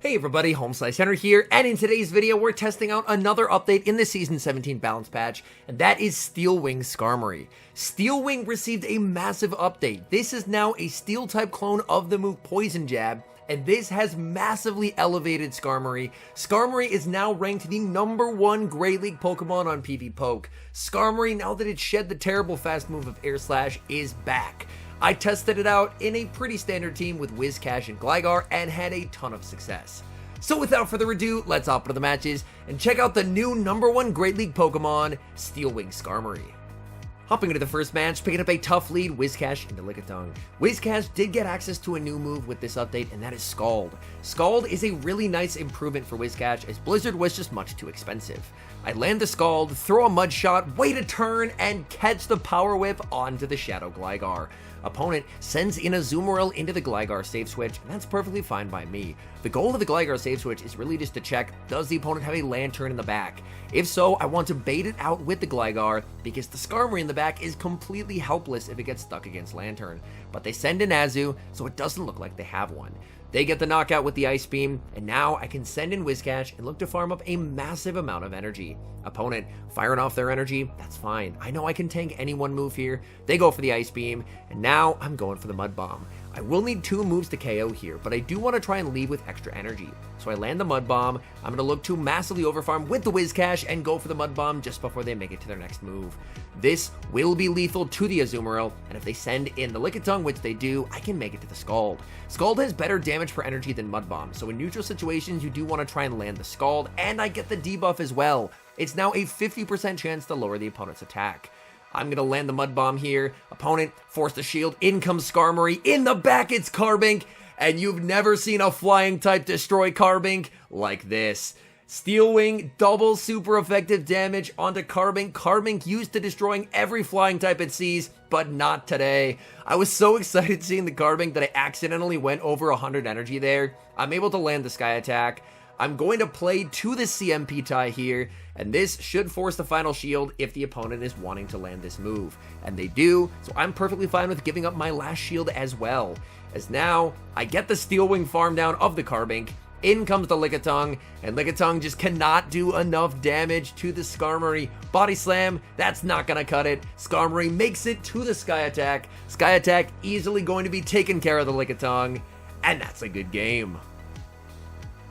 Hey everybody, HomeSliceHenry here, and in today's video we're testing out another update in the Season 17 balance patch, and that is Steel Wing Skarmory. Steel Wing received a massive update. This is now a Steel type clone of the move Poison Jab, and this has massively elevated Skarmory. Skarmory is now ranked the #1 Great League Pokemon on Pvpoke. Skarmory, now that it shed the terrible fast move of Air Slash, is back. I tested it out in a pretty standard team with Whiscash and Gligar and had a ton of success. So without further ado, let's hop into the matches and check out the new #1 Great League Pokemon, Steel Wing Skarmory. Hopping into the first match, picking up a tough lead, Whiscash into Lickitung. Whiscash did get access to a new move with this update, and that is Scald. Scald is a really nice improvement for Whiscash, as Blizzard was just much too expensive. I land the Scald, throw a Mud Shot, wait a turn, and catch the Power Whip onto the Shadow Gligar. Opponent sends in a Azumarill into the Gligar save switch, and that's perfectly fine by me. The goal of the Gligar save switch is really just to check, does the opponent have a Lantern in the back? If so, I want to bait it out with the Gligar, because the Skarmory in the back is completely helpless if it gets stuck against Lantern. But they send in Azu, so it doesn't look like they have one. They get the knockout with the Ice Beam, and now I can send in Whiscash and look to farm up a massive amount of energy. Opponent firing off their energy, that's fine. I know I can tank any one move here. They go for the Ice Beam, and now I'm going for the Mud Bomb. I will need 2 moves to KO here, but I do want to try and leave with extra energy. So I land the Mud Bomb. I'm going to look to massively overfarm with the Whiscash and go for the Mud Bomb just before they make it to their next move. This will be lethal to the Azumarill, and if they send in the Lickitung, which they do, I can make it to the Scald. Scald has better damage per energy than Mud Bomb, so in neutral situations you do want to try and land the Scald, and I get the debuff as well. It's now a 50% chance to lower the opponent's attack. I'm going to land the Mud Bomb here. Opponent, force the shield. In comes Skarmory. In the back, it's Carbink. And you've never seen a flying type destroy Carbink like this. Steel Wing, double super effective damage onto Carbink. Carbink used to destroying every flying type it sees, but not today. I was so excited seeing the Carbink that I accidentally went over 100 energy there. I'm able to land the Sky Attack. I'm going to play to the CMP tie here, and this should force the final shield if the opponent is wanting to land this move. And they do, so I'm perfectly fine with giving up my last shield as well. As now, I get the Steel Wing farm down of the Carbink. In comes the Lickitung, and Lickitung just cannot do enough damage to the Skarmory. Body Slam, that's not gonna cut it. Skarmory makes it to the Sky Attack. Sky Attack easily going to be taking care of the Lickitung, and that's a good game.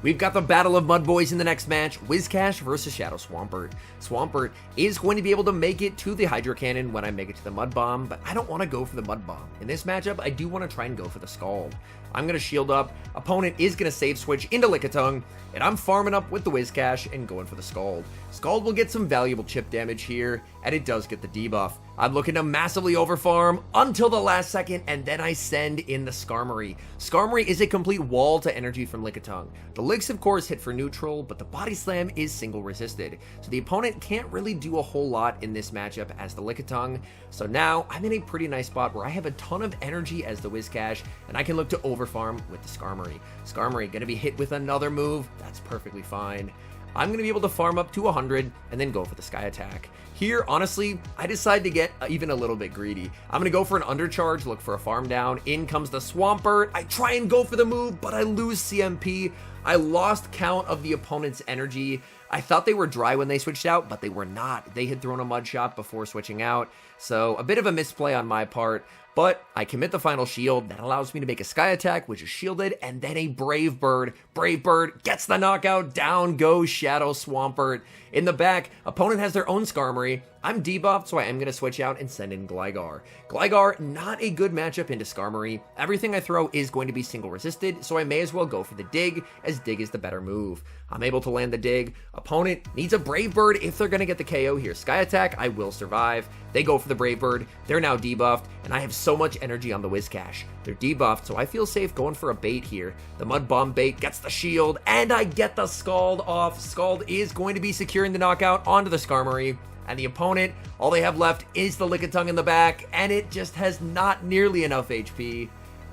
We've got the Battle of Mud Boys in the next match, Whiscash versus Shadow Swampert. Swampert is going to be able to make it to the Hydro Cannon when I make it to the Mud Bomb, but I don't want to go for the Mud Bomb. In this matchup, I do want to try and go for the Scald. I'm going to shield up, opponent is going to save switch into Lickitung, and I'm farming up with the Whiscash and going for the Scald. Scald will get some valuable chip damage here, and it does get the debuff. I'm looking to massively overfarm until the last second, and then I send in the Skarmory. Skarmory is a complete wall to energy from Lickitung. The Licks, of course, hit for neutral, but the Body Slam is single resisted, so the opponent can't really do a whole lot in this matchup as the Lickitung. So now I'm in a pretty nice spot where I have a ton of energy as the Whiscash, and I can look to overfarm with the Skarmory. Skarmory gonna be hit with another move, that's perfectly fine. I'm going to be able to farm up to 100 and then go for the Sky Attack. Here, honestly, I decide to get even a little bit greedy. I'm going to go for an undercharge, look for a farm down. In comes the Swampert. I try and go for the move, but I lose CMP. I lost count of the opponent's energy. I thought they were dry when they switched out, but they were not. They had thrown a Mud Shot before switching out, so a bit of a misplay on my part. But I commit the final shield. That allows me to make a Sky Attack, which is shielded, and then a Brave Bird. Brave Bird gets the knockout. Down goes Shadow Swampert. In the back, opponent has their own Skarmory. I'm debuffed, so I am going to switch out and send in Gligar. Gligar, not a good matchup into Skarmory. Everything I throw is going to be single resisted, so I may as well go for the Dig, as Dig is the better move. I'm able to land the Dig. Opponent needs a Brave Bird if they're going to get the KO here. Sky Attack, I will survive. They go for the Brave Bird. They're now debuffed, and I have so much energy on the Whiscash. They're debuffed, so I feel safe going for a bait here. The Mud Bomb bait gets the shield, and I get the Scald off. Scald is going to be securing the knockout onto the Skarmory. And the opponent, all they have left is the Lickitung in the back, and it just has not nearly enough HP.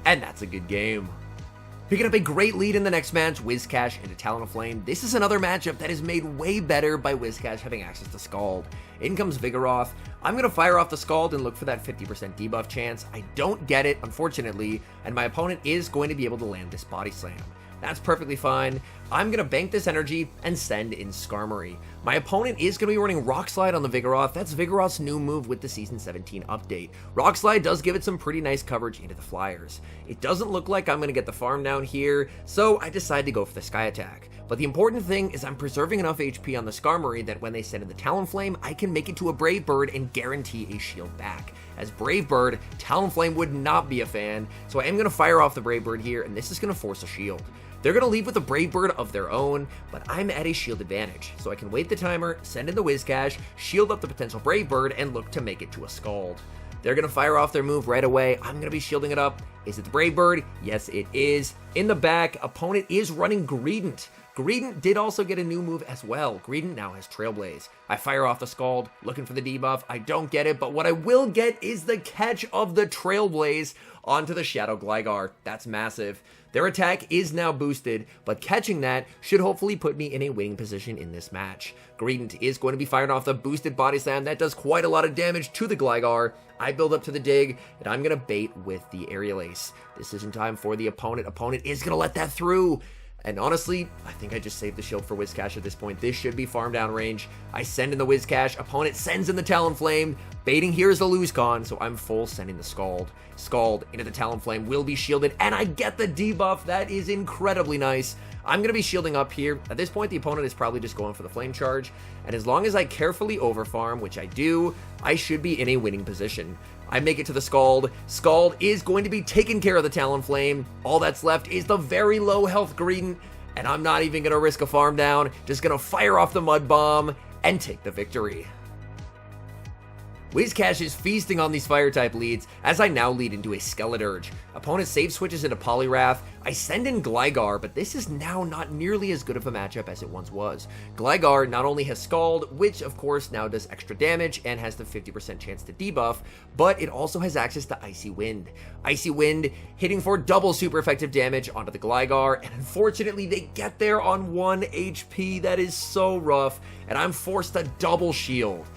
And that's a good game. Picking up a great lead in the next match, Whiscash into Talonflame. This is another matchup that is made way better by Whiscash having access to Scald. In comes Vigoroth. I'm going to fire off the Scald and look for that 50% debuff chance. I don't get it, unfortunately, and my opponent is going to be able to land this Body Slam. That's perfectly fine. I'm going to bank this energy and send in Skarmory. My opponent is going to be running Rock Slide on the Vigoroth. That's Vigoroth's new move with the Season 17 update. Rock Slide does give it some pretty nice coverage into the Flyers. It doesn't look like I'm going to get the farm down here, so I decide to go for the Sky Attack. But the important thing is I'm preserving enough HP on the Skarmory that when they send in the Talonflame, I can make it to a Brave Bird and guarantee a shield back. As Brave Bird, Talonflame would not be a fan, so I am going to fire off the Brave Bird here, and this is going to force a shield. They're going to leave with a Brave Bird of their own, but I'm at a shield advantage, so I can wait the timer, send in the Whiscash, shield up the potential Brave Bird, and look to make it to a Scald. They're going to fire off their move right away. I'm going to be shielding it up. Is it the Brave Bird? Yes, it is. In the back, opponent is running Greedent. Greedent did also get a new move as well. Greedent now has Trailblaze. I fire off the Scald, looking for the debuff. I don't get it, but what I will get is the catch of the Trailblaze onto the Shadow Gligar. That's massive. Their attack is now boosted, but catching that should hopefully put me in a winning position in this match. Greedent is going to be firing off the boosted Body Slam. That does quite a lot of damage to the Gligar. I build up to the dig, and I'm going to bait with the Aerial Ace. This isn't time for the opponent. Opponent is going to let that through. And honestly, I think I just saved the shield for Whiscash at this point. This should be farm down range. I send in the Whiscash. Opponent sends in the Talonflame. Baiting here is the lose con, so I'm full sending the Scald. Scald into the Talonflame will be shielded, and I get the debuff. That is incredibly nice. I'm going to be shielding up here. At this point, the opponent is probably just going for the Flame Charge, and as long as I carefully overfarm, which I do, I should be in a winning position. I make it to the Scald. Scald is going to be taking care of the Talonflame. All that's left is the very low health Greedent, and I'm not even going to risk a farm down. Just going to fire off the Mud Bomb and take the victory. Whiscash is feasting on these Fire-type leads as I now lead into a Skeledirge. Opponent save switches into Poliwrath. I send in Gligar, but this is now not nearly as good of a matchup as it once was. Gligar not only has Scald, which of course now does extra damage and has the 50% chance to debuff, but it also has access to Icy Wind. Icy Wind hitting for double super effective damage onto the Gligar, and unfortunately they get there on 1 HP. That is so rough, and I'm forced to double shield.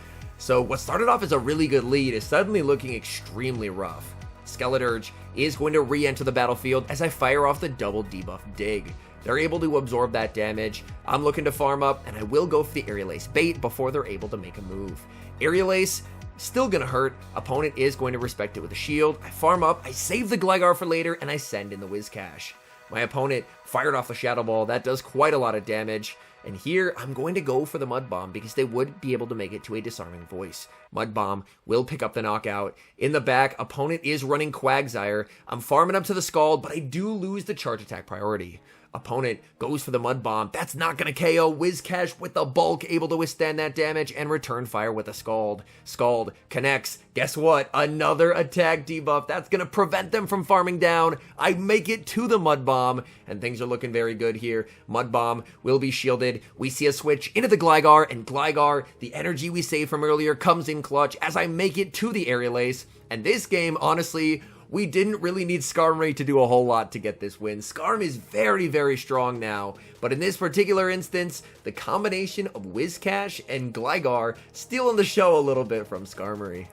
So what started off as a really good lead is suddenly looking extremely rough. Skeledirge is going to re-enter the battlefield as I fire off the double debuff dig. They're able to absorb that damage. I'm looking to farm up, and I will go for the Aerial Ace bait before they're able to make a move. Aerial Ace, still gonna hurt. Opponent is going to respect it with a shield. I farm up, I save the Gligar for later, and I send in the Whiscash. My opponent fired off the Shadow Ball. That does quite a lot of damage. And here, I'm going to go for the Mud Bomb because they would be able to make it to a Disarming Voice. Mud Bomb will pick up the knockout. In the back, opponent is running Quagsire. I'm farming up to the Scald, but I do lose the charge attack priority. Opponent goes for the Mud Bomb. That's not going to KO. Whiscash with the bulk, able to withstand that damage and return fire with a Scald. Scald connects. Guess what? Another attack debuff. That's going to prevent them from farming down. I make it to the Mud Bomb, and things are looking very good here. Mud Bomb will be shielded. We see a switch into the Gligar, and Gligar, the energy we saved from earlier, comes in clutch as I make it to the Aerial Ace. And this game, honestly, we didn't really need Skarmory to do a whole lot to get this win. Skarm is very, very strong now, but in this particular instance, the combination of Whiscash and Gligar stealing the show a little bit from Skarmory.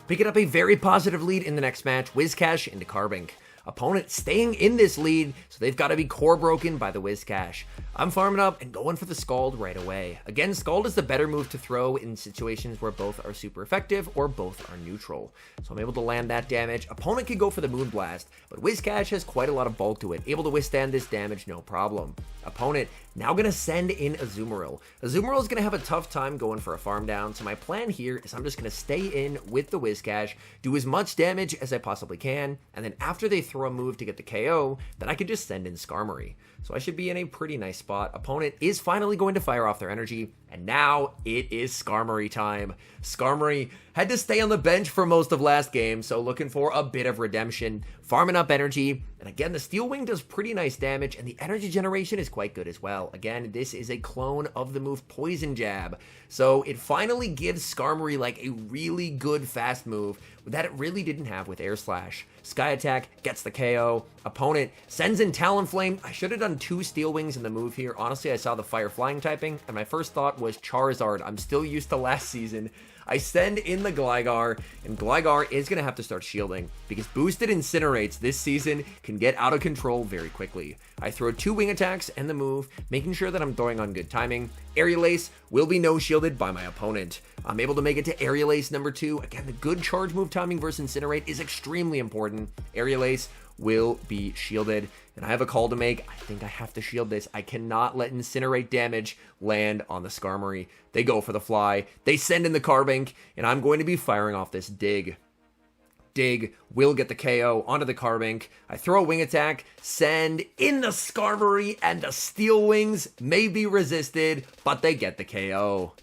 Picking up a very positive lead in the next match, Whiscash into Carbink. Opponent staying in this lead, so they've got to be core broken by the Whiscash. I'm farming up and going for the Scald right away. Again, Scald is the better move to throw in situations where both are super effective or both are neutral. So I'm able to land that damage. Opponent can go for the Moonblast, but Whiscash has quite a lot of bulk to it, able to withstand this damage no problem. Opponent now going to send in Azumarill. Azumarill is going to have a tough time going for a farm down, so my plan here is I'm just going to stay in with the Whiscash, do as much damage as I possibly can, and then after they throw a move to get the KO, then I can just send in Skarmory. So I should be in a pretty nice spot. Opponent is finally going to fire off their energy, and now it is Skarmory time. Skarmory had to stay on the bench for most of last game, so looking for a bit of redemption. Farming up energy, and again, the Steel Wing does pretty nice damage, and the energy generation is quite good as well. Again, this is a clone of the move Poison Jab, so it finally gives Skarmory like a really good fast move that it really didn't have with Air Slash. Sky Attack gets the KO. Opponent sends in Talonflame. I should have done 2 Steel Wings in the move here. Honestly, I saw the Fire Flying typing, and my first thought was Charizard. I'm still used to last season. I send in the Gligar, and Gligar is going to have to start shielding, because boosted Incinerates this season can get out of control very quickly. I throw 2 wing attacks and the move, making sure that I'm throwing on good timing. Aerial Ace will be no-shielded by my opponent. I'm able to make it to Aerial Ace number 2. Again, the good charge move timing versus Incinerate is extremely important. Aerial Ace will be shielded, and I have a call to make. I think I have to shield this. I cannot let Incinerate damage land on the Skarmory. They go for the fly. They send in the Carbink, and I'm going to be firing off this Dig. Dig will get the KO onto the Carbink. I throw a wing attack, send in the Skarmory, and the Steel Wings may be resisted, but they get the KO.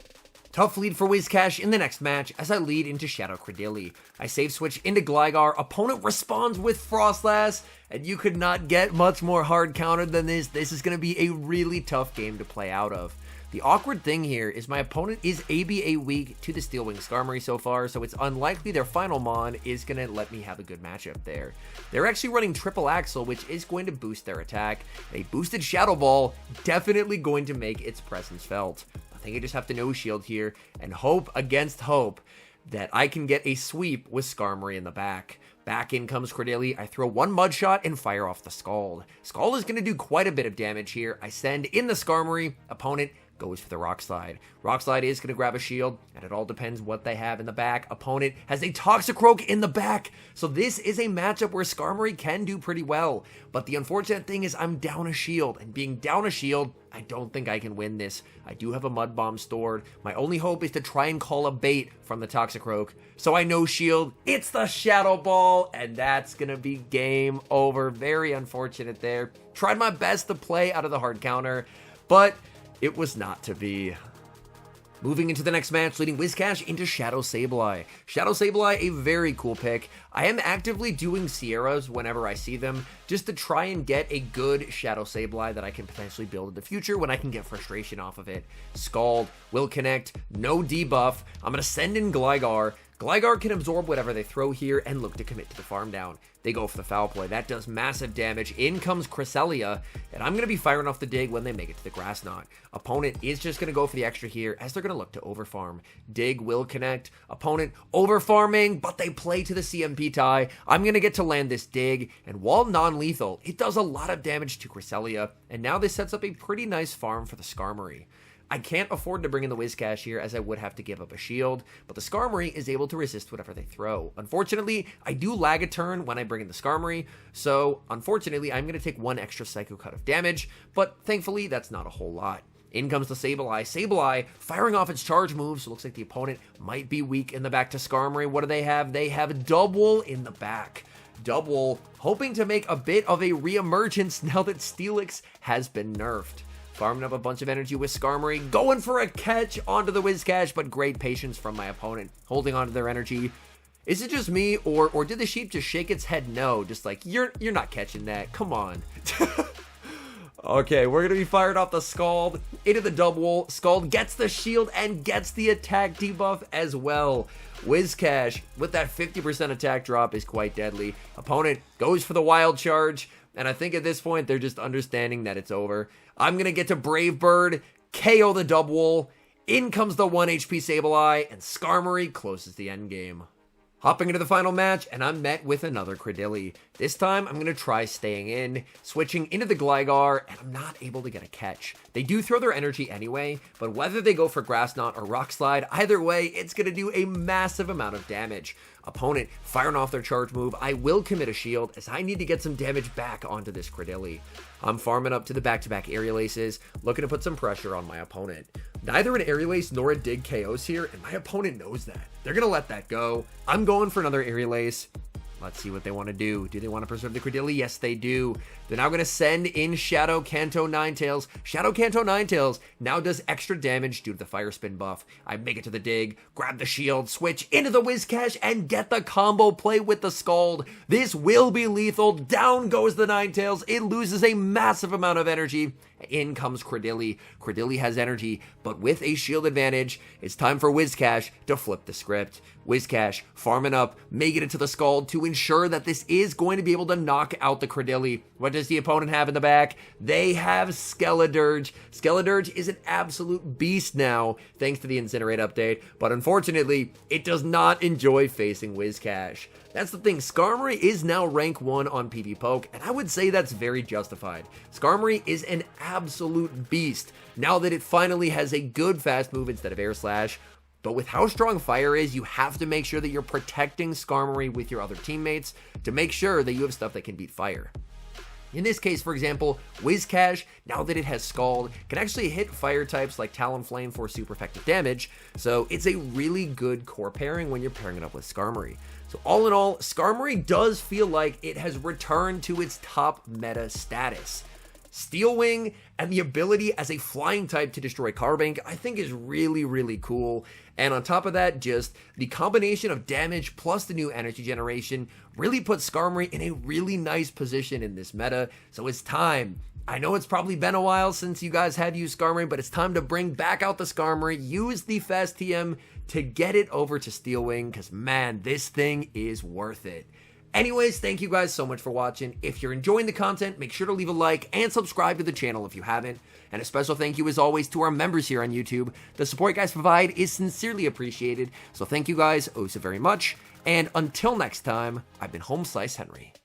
Tough lead for Whiscash in the next match as I lead into Shadow Credilli. I save switch into Gligar, opponent responds with Frostlass, and you could not get much more hard countered than this. This is going to be a really tough game to play out of. The awkward thing here is my opponent is ABA weak to the Steel Wing Skarmory so far, so it's unlikely their final Mon is going to let me have a good matchup there. They're actually running Triple Axle, which is going to boost their attack. A boosted Shadow Ball definitely going to make its presence felt. I think I just have to no-shield here and hope against hope that I can get a sweep with Skarmory in the back. Back in comes Credilli. I throw 1 Mud Shot and fire off the Scald. Scald is going to do quite a bit of damage here. I send in the Skarmory. Opponent goes for the Rock Slide. Rock Slide is going to grab a shield, and it all depends what they have in the back. Opponent has a Toxicroak in the back, so this is a matchup where Skarmory can do pretty well. But the unfortunate thing is I'm down a shield, and being down a shield, I don't think I can win this. I do have a Mud Bomb stored. My only hope is to try and call a bait from the Toxicroak. So I no shield. It's the Shadow Ball, and that's going to be game over. Very unfortunate there. Tried my best to play out of the hard counter, but it was not to be. Moving into the next match, leading Whiscash into Shadow Sableye. Shadow Sableye, a very cool pick. I am actively doing Sierras whenever I see them, just to try and get a good Shadow Sableye that I can potentially build in the future when I can get frustration off of it. Scald will connect, no debuff. I'm going to send in Gligar. Gligar can absorb whatever they throw here and look to commit to the farm down. They go for the foul play. That does massive damage. In comes Cresselia, and I'm going to be firing off the Dig when they make it to the Grass Knot. Opponent is just going to go for the extra here as they're going to look to overfarm. Dig will connect. Opponent overfarming, but they play to the CMP tie. I'm going to get to land this Dig, and while non-lethal, it does a lot of damage to Cresselia, and now this sets up a pretty nice farm for the Skarmory. I can't afford to bring in the Whiscash here as I would have to give up a shield, but the Skarmory is able to resist whatever they throw. Unfortunately, I do lag a turn when I bring in the Skarmory, so unfortunately I'm going to take 1 extra Psycho Cut of damage, but thankfully that's not a whole lot. In comes the Sableye. Sableye firing off its charge moves. So looks like the opponent might be weak in the back to Skarmory. What do they have? They have Double in the back. Double hoping to make a bit of a reemergence now that Steelix has been nerfed. Farming up a bunch of energy with Skarmory, going for a catch onto the Whiscash, but great patience from my opponent, holding onto their energy. Is it just me, or did the sheep just shake its head no? Just like, you're not catching that, come on. Okay, we're going to be fired off the Scald into the Double. Scald gets the shield and gets the attack debuff as well. Whiscash, with that 50% attack drop, is quite deadly. Opponent goes for the Wild Charge, and I think at this point, they're just understanding that it's over. I'm going to get to Brave Bird, KO the Double. In comes the 1 HP Sableye, and Skarmory closes the endgame. Hopping into the final match, and I'm met with another Credilli. This time, I'm going to try staying in, switching into the Gligar, and I'm not able to get a catch. They do throw their energy anyway, but whether they go for Grass Knot or Rock Slide, either way, it's going to do a massive amount of damage. Opponent firing off their charge move. I will commit a shield, as I need to get some damage back onto this Credilli. I'm farming up to the back-to-back Aerial Aces, looking to put some pressure on my opponent. Neither an Aerial Ace nor a Dig KOs here, and my opponent knows that. They're going to let that go. I'm going for another Aerial Ace. Let's see what they want to do. Do they want to preserve the Credilli? Yes, they do. They're now going to send in Shadow Kanto Ninetales. Shadow Kanto Ninetales now does extra damage due to the Fire Spin buff. I make it to the Dig, grab the shield, switch into the Whiscash, and get the combo play with the Scald. This will be lethal. Down goes the Ninetales. It loses a massive amount of energy. In comes Credilli. Credilli has energy, but with a shield advantage, it's time for Whiscash to flip the script. Whiscash farming up, making it to the Scald to ensure that this is going to be able to knock out the Cradilly. What does the opponent have in the back? They have Skeledirge. Skeledirge is an absolute beast now, thanks to the Incinerate update, but unfortunately, it does not enjoy facing Whiscash. That's the thing, Skarmory is now rank 1 on Pvpoke, and I would say that's very justified. Skarmory is an absolute beast, now that it finally has a good fast move instead of Air Slash. But with how strong Fire is, you have to make sure that you're protecting Skarmory with your other teammates to make sure that you have stuff that can beat Fire. In this case, for example, Whiscash, now that it has Scald, can actually hit fire types like Talonflame for super effective damage, so it's a really good core pairing when you're pairing it up with Skarmory. So all in all, Skarmory does feel like it has returned to its top meta status. Steel Wing and the ability as a flying type to destroy Carbink, I think is really, really cool. And on top of that, just the combination of damage plus the new energy generation really puts Skarmory in a really nice position in this meta. So it's time. I know it's probably been a while since you guys have used Skarmory, but it's time to bring back out the Skarmory, use the fast TM to get it over to Steel Wing, because man, this thing is worth it. Anyways, thank you guys so much for watching. If you're enjoying the content, make sure to leave a like and subscribe to the channel if you haven't. And a special thank you as always to our members here on YouTube. The support you guys provide is sincerely appreciated. So thank you guys oh so very much. And until next time, I've been HomeSliceHenry.